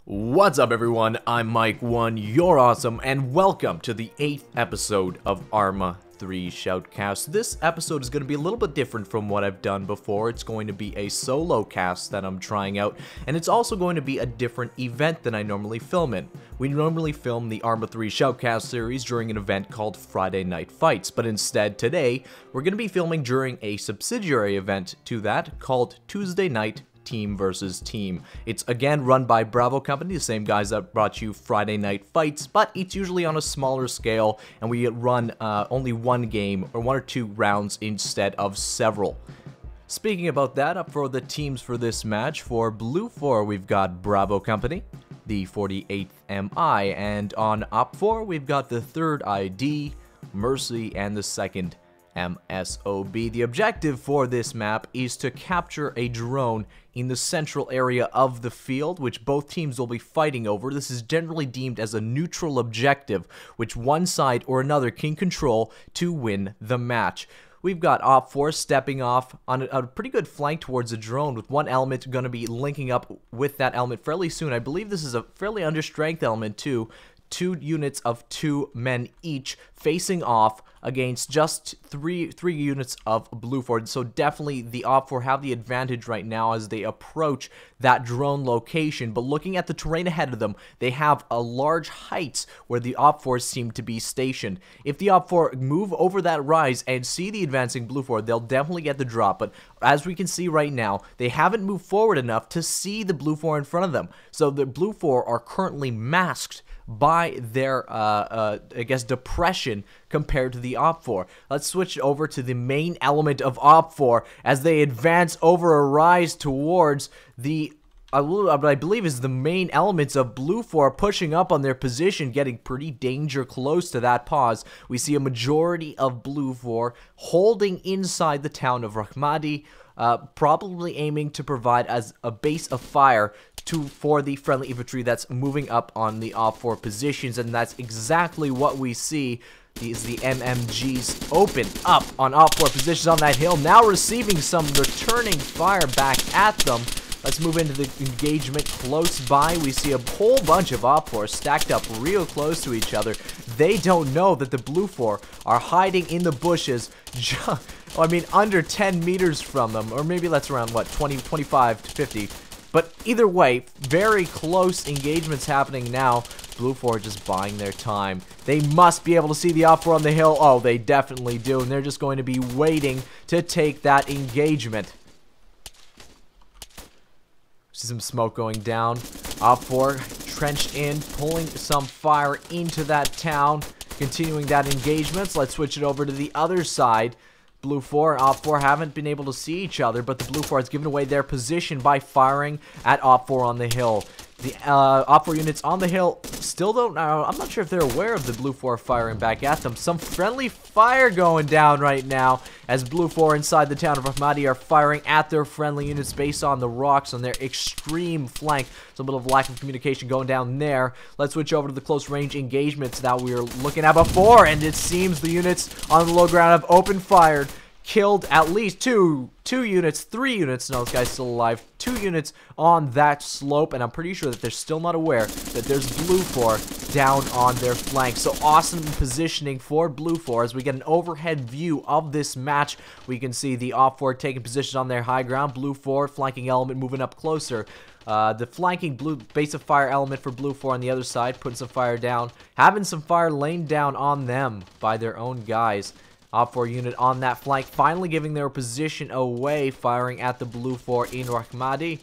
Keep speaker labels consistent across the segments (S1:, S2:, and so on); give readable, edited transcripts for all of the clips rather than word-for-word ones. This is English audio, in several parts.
S1: What's up everyone, I'm MicOne, you're awesome, and welcome to the 8th episode of ARMA Shoutcast. This episode is going to be a little bit different from what I've done before. It's going to be a solo cast that I'm trying out, and it's also going to be a different event than I normally film in. We normally film the ARMA Shoutcast series during an event called Friday Night Fights, but instead today, we're going to be filming during a subsidiary event to that called Tuesday Night Team versus Team. It's again run by Bravo Company, the same guys that brought you Friday Night Fights, but it's usually on a smaller scale, and we run only one game or one or two rounds instead of several. Speaking about that, up for the teams for this match, for Blue 4 we've got Bravo Company, the 48th MI, and on Op 4 we've got the 3rd ID, Mercy, and the 2nd MSOB. The objective for this map is to capture a drone in the central area of the field, which both teams will be fighting over. This is generally deemed as a neutral objective, which one side or another can control to win the match. We've got Op 4 stepping off on a pretty good flank towards a drone, with one element going to be linking up with that element fairly soon. I believe this is a fairly understrength element too. 2 units of 2 men each facing off against just three units of Blue 4. So definitely the Op 4 have the advantage right now as they approach that drone location. But looking at the terrain ahead of them, they have a large heights where the Op 4 seem to be stationed. If the Op 4 move over that rise and see the advancing Blue 4, they'll definitely get the drop. But as we can see right now, they haven't moved forward enough to see the Blue 4 in front of them. So the Blue 4 are currently masked by their, I guess, depression compared to the Op 4. Let's switch over to the main element of Op 4 as they advance over a rise towards the, what I believe is the main elements of Blue 4 pushing up on their position, getting pretty danger close to that pause. We see a majority of Blue 4 holding inside the town of Rahmadi, probably aiming to provide as a base of fire for the friendly infantry that's moving up on the Op 4 positions, and that's exactly what we see. These the MMGs open up on Op 4 positions on that hill, now receiving some returning fire back at them. Let's move into the engagement close by. We see a whole bunch of Op 4 stacked up real close to each other. They don't know that the Blue 4 are hiding in the bushes, under 10 meters from them, or maybe that's around, what, 25 to 50. But either way, very close engagements happening now. Blue 4 just buying their time. They must be able to see the Op 4 on the hill. Oh, they definitely do, and they're just going to be waiting to take that engagement. See some smoke going down. Op 4 trenched in, pulling some fire into that town, continuing that engagement. So let's switch it over to the other side. Blue 4 and Op 4 haven't been able to see each other, but the Blue 4 has given away their position by firing at Op 4 on the hill. The Op 4 units on the hill still don't know. I'm not sure if they're aware of the Blue 4 firing back at them. Some friendly fire going down right now as Blue 4 inside the town of Rahmadi are firing at their friendly units based on the rocks on their extreme flank. So a little bit of lack of communication going down there. Let's switch over to the close range engagements that we were looking at before, and it seems the units on the low ground have opened fire. Killed at least three units, no, this guy's still alive, 2 units on that slope, and I'm pretty sure that they're still not aware that there's Blue 4 down on their flank. So awesome positioning for Blue 4 as we get an overhead view of this match. We can see the Op 4 taking position on their high ground, Blue 4 flanking element moving up closer. The flanking blue base of fire element for Blue 4 on the other side, putting some fire down, having some fire laid down on them by their own guys. Op 4 unit on that flank, finally giving their position away, firing at the Blue 4 in Rahmadi.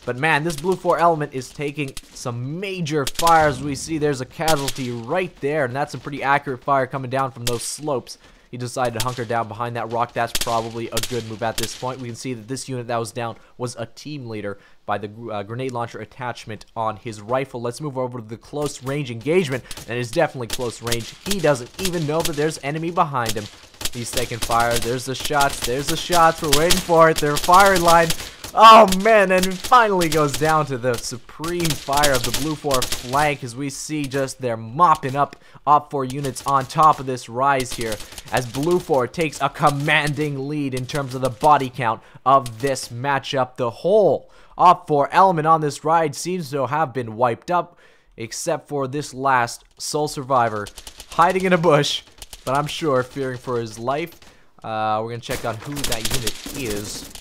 S1: But man, this Blue 4 element is taking some major fires. We see there's a casualty right there, and that's a pretty accurate fire coming down from those slopes. He decided to hunker down behind that rock. That's probably a good move at this point. We can see that this unit that was down was a team leader by the grenade launcher attachment on his rifle. Let's move over to the close range engagement, and it's definitely close range. He doesn't even know that there's enemy behind him. He's taking fire. There's the shots. There's the shots. We're waiting for it. They're firing line. Oh man, and it finally goes down to the supreme fire of the Blue 4 flank as we see just they're mopping up Op 4 units on top of this rise here as Blue 4 takes a commanding lead in terms of the body count of this matchup. The whole Op 4 element on this ride seems to have been wiped up except for this last sole survivor hiding in a bush, but I'm sure fearing for his life. We're going to check on who that unit is.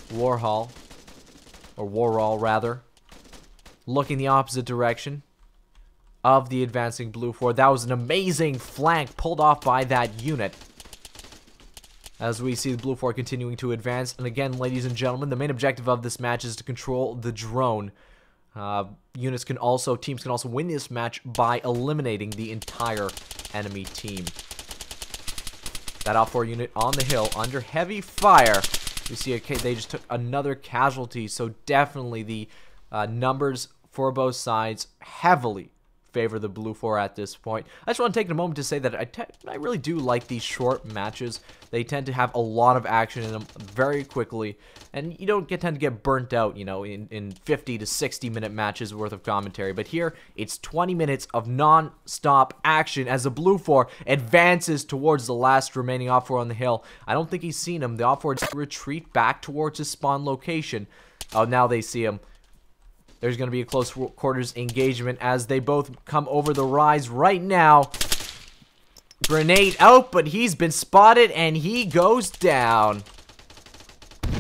S1: Warhol rather, looking the opposite direction of the advancing Blue 4. That was an amazing flank pulled off by that unit. As we see the Blue 4 continuing to advance, and again, ladies and gentlemen, the main objective of this match is to control the drone. Teams can also win this match by eliminating the entire enemy team. That Op 4 unit on the hill under heavy fire. We see they just took another casualty, so definitely the numbers for both sides heavily favor the Blue 4 at this point. I just want to take a moment to say that I really do like these short matches. They tend to have a lot of action in them very quickly, and you don't tend to get burnt out, you know, in 50 to 60 minute matches worth of commentary. But here, it's 20 minutes of non-stop action as the Blue 4 advances towards the last remaining Op 4 on the hill. I don't think he's seen him. The Op 4 retreat back towards his spawn location. Oh, now they see him. There's going to be a close quarters engagement as they both come over the rise right now. Grenade out, but he's been spotted and he goes down.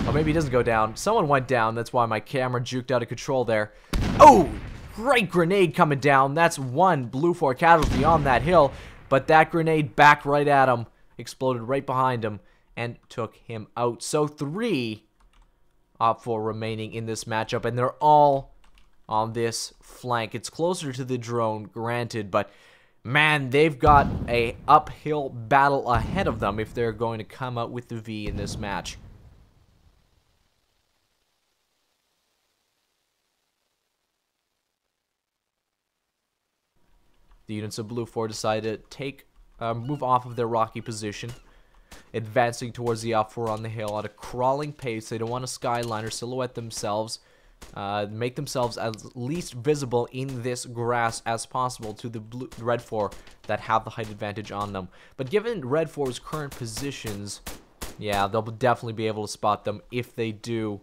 S1: Or maybe he doesn't go down. Someone went down. That's why my camera juked out of control there. Oh, great grenade coming down. That's one Blue 4 casualty on that hill. But that grenade back right at him. Exploded right behind him and took him out. So 3 Op 4 remaining in this matchup, and they're all on this flank. It's closer to the drone, granted, but man, they've got a uphill battle ahead of them if they're going to come out with the V in this match. The units of Blue 4 decided to move off of their rocky position, advancing towards the Op 4 on the hill at a crawling pace. They don't want to skyline or silhouette themselves. Make themselves as least visible in this grass as possible to the Red 4 that have the height advantage on them. But given Red 4's current positions, yeah, they'll definitely be able to spot them if they do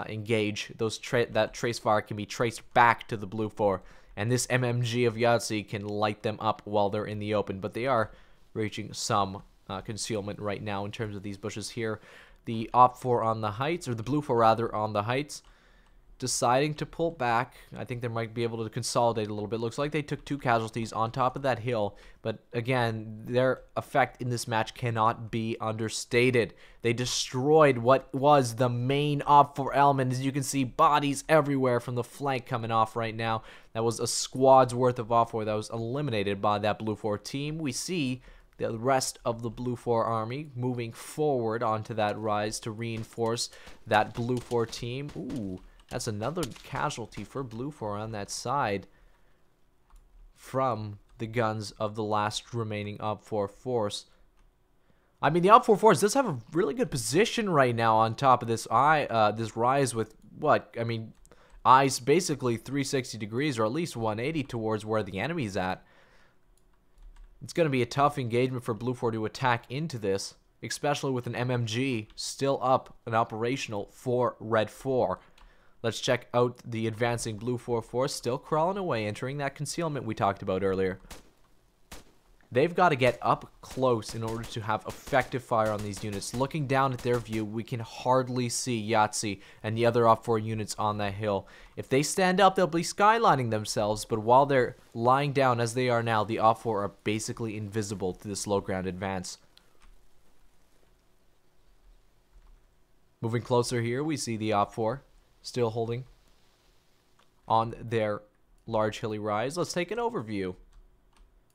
S1: engage. That trace fire can be traced back to the Blue 4, and this MMG of Yahtzee can light them up while they're in the open. But they are reaching some concealment right now in terms of these bushes here. The Op 4 on the heights, or the Blue 4 rather, on the heights, deciding to pull back. I think they might be able to consolidate a little bit. Looks like they took 2 casualties on top of that hill, but again, their effect in this match cannot be understated. They destroyed what was the main Op 4 element. As you can see, bodies everywhere from the flank coming off right now. That was a squad's worth of Op 4 that was eliminated by that Blue 4 team. We see the rest of the Blue 4 army moving forward onto that rise to reinforce that Blue 4 team. Ooh, that's another casualty for Blue 4 on that side from the guns of the last remaining Op 4 force. I mean, the Op 4 force does have a really good position right now on top of this this rise with what? I mean, eyes basically 360 degrees or at least 180 towards where the enemy's at. It's going to be a tough engagement for Blue 4 to attack into this, especially with an MMG still up and operational for Red 4. Let's check out the advancing Blue 4 force, still crawling away, entering that concealment we talked about earlier. They've got to get up close in order to have effective fire on these units. Looking down at their view, we can hardly see Yahtzee and the other Op 4 units on that hill. If they stand up, they'll be skylining themselves, but while they're lying down as they are now, the Op 4 are basically invisible to this low ground advance. Moving closer here, we see the Op 4 still holding on their large hilly rise. Let's take an overview.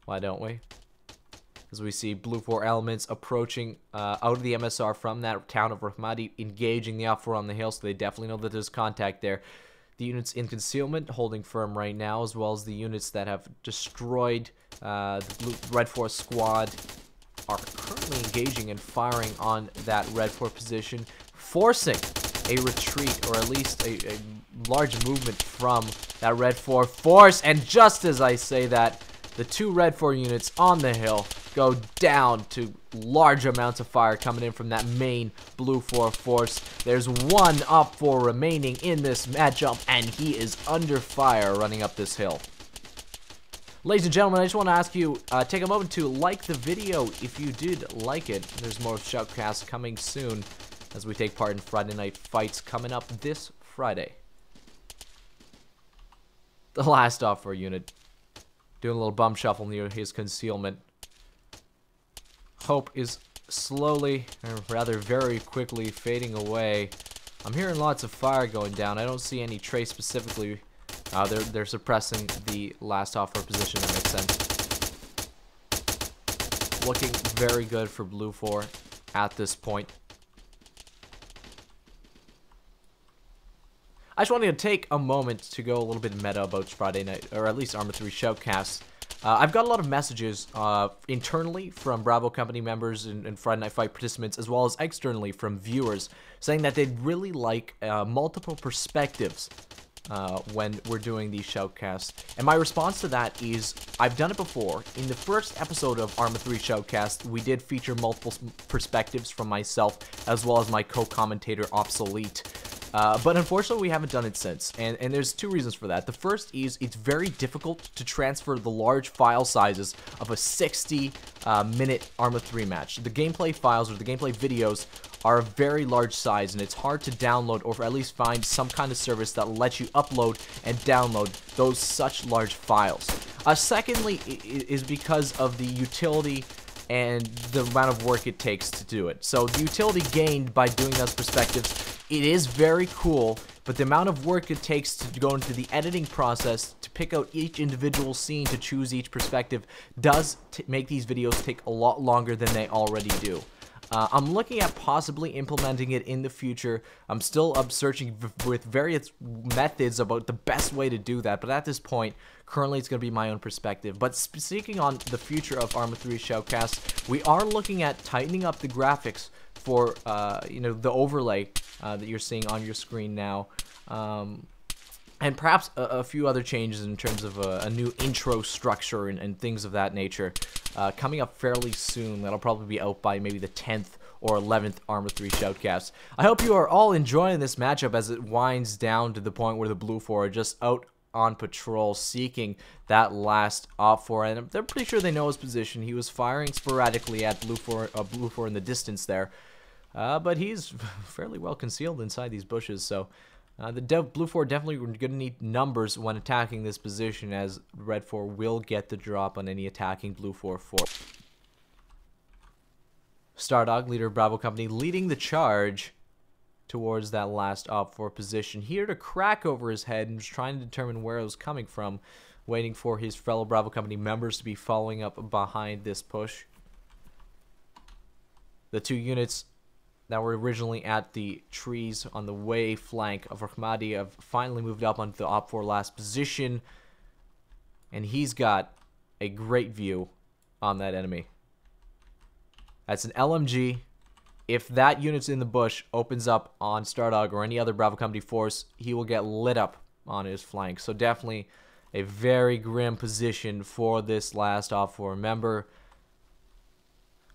S1: Why don't we? As we see Blue 4 elements approaching out of the MSR from that town of Rahmadi, engaging the Op 4 on the hill, so they definitely know that there's contact there. The units in concealment holding firm right now, as well as the units that have destroyed the Red 4 squad are currently engaging and firing on that Red 4 position. forcing a retreat, or at least a large movement from that Red 4 force. And just as I say that, the two Red 4 units on the hill go down to large amounts of fire coming in from that main Blue 4 force. There's one Op 4 remaining in this matchup, and he is under fire running up this hill. Ladies and gentlemen, I just want to ask you, take a moment to like the video if you did like it. There's more Shoutcasts coming soon as we take part in Friday Night Fights coming up this Friday. The last Op 4 unit doing a little bum shuffle near his concealment. Hope is slowly, or rather very quickly, fading away. I'm hearing lots of fire going down. I don't see any trace specifically. They're suppressing the last Op 4 position. That makes sense. Looking very good for Blue 4 at this point. I just wanted to take a moment to go a little bit meta about Friday Night, or at least ARMA 3 Shoutcasts. I've got a lot of messages internally from Bravo Company members and Friday Night Fight participants, as well as externally from viewers, saying that they'd really like multiple perspectives when we're doing these Shoutcasts. And my response to that is, I've done it before. In the first episode of ARMA 3 Shoutcast, we did feature multiple perspectives from myself, as well as my co-commentator, Obsolete. But unfortunately, we haven't done it since, and there's two reasons for that. The first is it's very difficult to transfer the large file sizes of a 60-minute ARMA 3 match. The gameplay files, or the gameplay videos, are a very large size, and it's hard to download, or at least find some kind of service that lets you upload and download those such large files. Secondly, is because of the utility and the amount of work it takes to do it. So the utility gained by doing those perspectives, it is very cool, but the amount of work it takes to go into the editing process to pick out each individual scene to choose each perspective does make these videos take a lot longer than they already do. I'm looking at possibly implementing it in the future. I'm still searching with various methods about the best way to do that, but at this point, currently it's going to be my own perspective. But speaking on the future of ARMA 3 Shoutcast, we are looking at tightening up the graphics for, you know, the overlay that you're seeing on your screen now. And perhaps a few other changes in terms of a new intro structure and things of that nature coming up fairly soon. That'll probably be out by maybe the 10th or 11th ARMA 3 Shoutcast. I hope you are all enjoying this matchup as it winds down to the point where the Blue 4 are just out on patrol seeking that last Op 4, and they're pretty sure they know his position. He was firing sporadically at Blue 4 in the distance there, but he's fairly well concealed inside these bushes, so the Blue 4 definitely going to need numbers when attacking this position, as Red 4 will get the drop on any attacking Blue 4 force. Stardog, leader of Bravo Company, leading the charge towards that last Op 4 position. Here to crack over his head and just trying to determine where it was coming from, waiting for his fellow Bravo Company members to be following up behind this push. The two units that were originally at the trees on the way flank of Rahmadi have finally moved up onto the Op 4 last position, and he's got a great view on that enemy. That's an LMG. If that unit's in the bush, opens up on Stardog or any other Bravo Company force, he will get lit up on his flank. So definitely a very grim position for this last Op 4 member.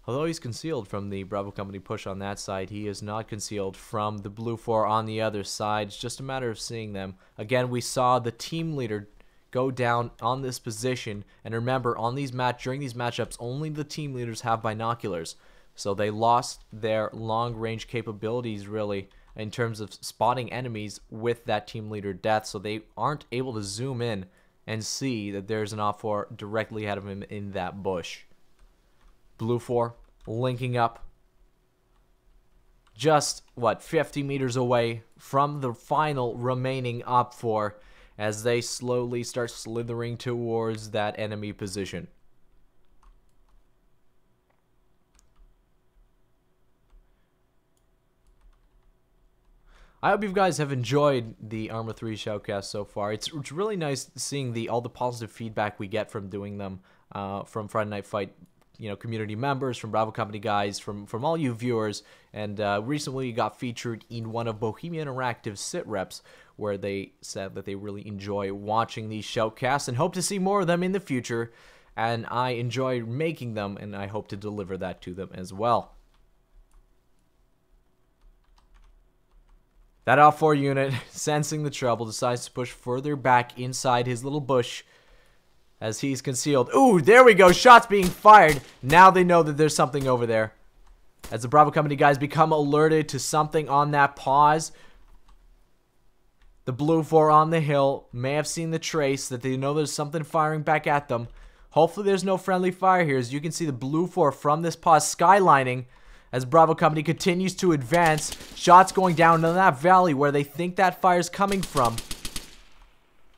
S1: Although he's concealed from the Bravo Company push on that side, he is not concealed from the Blue 4 on the other side. It's just a matter of seeing them. Again, we saw the team leader go down on this position. And remember, on these during these matchups, only the team leaders have binoculars. So they lost their long-range capabilities, really, in terms of spotting enemies with that team leader death. So they aren't able to zoom in and see that there's an Op 4 directly ahead of him in that bush. Blue 4 linking up just, what, 50 meters away from the final remaining Op 4 as they slowly start slithering towards that enemy position. I hope you guys have enjoyed the ARMA 3 Shoutcast so far. It's really nice seeing all the positive feedback we get from doing them from Friday Night Fight community members, from Bravo Company guys, from all you viewers, and recently got featured in one of Bohemia Interactive's sit reps, where they said that they really enjoy watching these shoutcasts and hope to see more of them in the future, and I enjoy making them, and I hope to deliver that to them as well. That Op4 unit, sensing the trouble, decides to push further back inside his little bush as he's concealed. Ooh, there we go. Shots being fired. Now they know that there's something over there. As the Bravo Company guys become alerted to something on that pause, the Blue 4 on the hill may have seen the trace, that they know there's something firing back at them. Hopefully there's no friendly fire here, as you can see the Blue 4 from this pause skylining as Bravo Company continues to advance. Shots going down in that valley where they think that fire's coming from.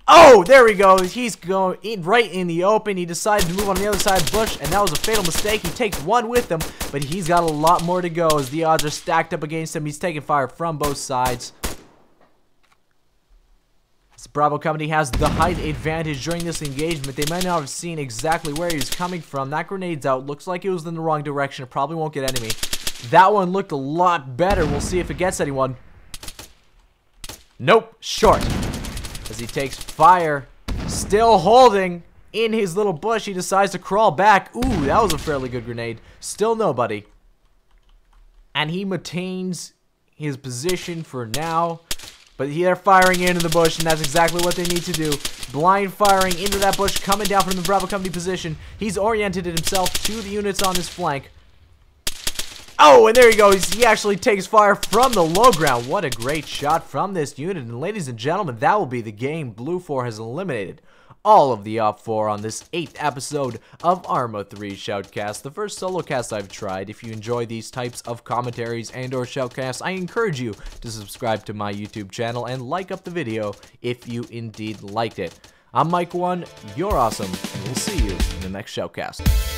S1: Oh, there we go. He's going in right in the open. He decided to move on the other side of the bush, and that was a fatal mistake. He takes one with him, but he's got a lot more to go as the odds are stacked up against him. He's taking fire from both sides. So Bravo Company has the height advantage during this engagement. They might not have seen exactly where he was coming from. That grenade's out. Looks like it was in the wrong direction. It probably won't get enemy. That one looked a lot better. We'll see if it gets anyone. Nope. Short. As he takes fire, still holding in his little bush, he decides to crawl back. Ooh, that was a fairly good grenade. Still nobody. And he maintains his position for now. But they're firing into the bush, and that's exactly what they need to do. Blind firing into that bush, coming down from the Bravo Company position. He's oriented himself to the units on his flank. Oh, and there he goes. He actually takes fire from the low ground. What a great shot from this unit. And ladies and gentlemen, that will be the game. Blue 4 has eliminated all of the Op4 on this 8th episode of ARMA 3 Shoutcast, the first solo cast I've tried. If you enjoy these types of commentaries and or shoutcasts, I encourage you to subscribe to my YouTube channel and like up the video if you indeed liked it. I'm MicOne, you're awesome, and we'll see you in the next shoutcast.